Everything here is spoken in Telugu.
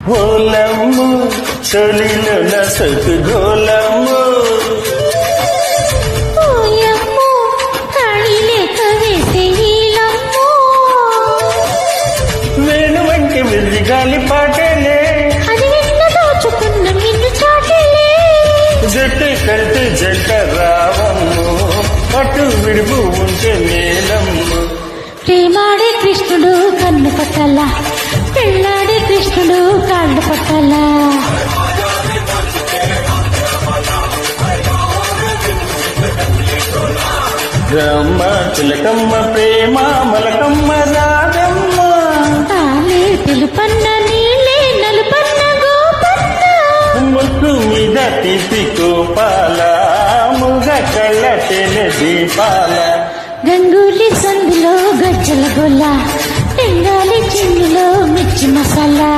ఓలమ్ము చలిలో నసకు గోలమ్ము ఓయమ్మో తాళి లేక వేసే ఈలమ్మో వేణు వంటి విరిగాలి పాటలే అది నిన్న దాచుకున్న నిన్ను చాటలే జట్టు కట్టు జంట రావమ్ము అటు విడుపు ఉంటే మేలమ్ము ప్రేమాడే కృష్ణుడు కన్ను పట్టాలా పెళ్ళాడే కృష్ణుడు కాళ్ళు పట్టాలా రమ్మ చిలకమ్మ ప్రేమ మలకమ్మ రాగమ్మ తాలే తెలుపన్న నీళ్ళే నలుపన్న గోపన్న ముక్కు మీద తీపి కోపాల ముగ కళ్ళ తెల దీపాల గంగూలి సందులో గజ్జల గొల్ల పెంగాలి చిన్నులో మిర్చి మసాలా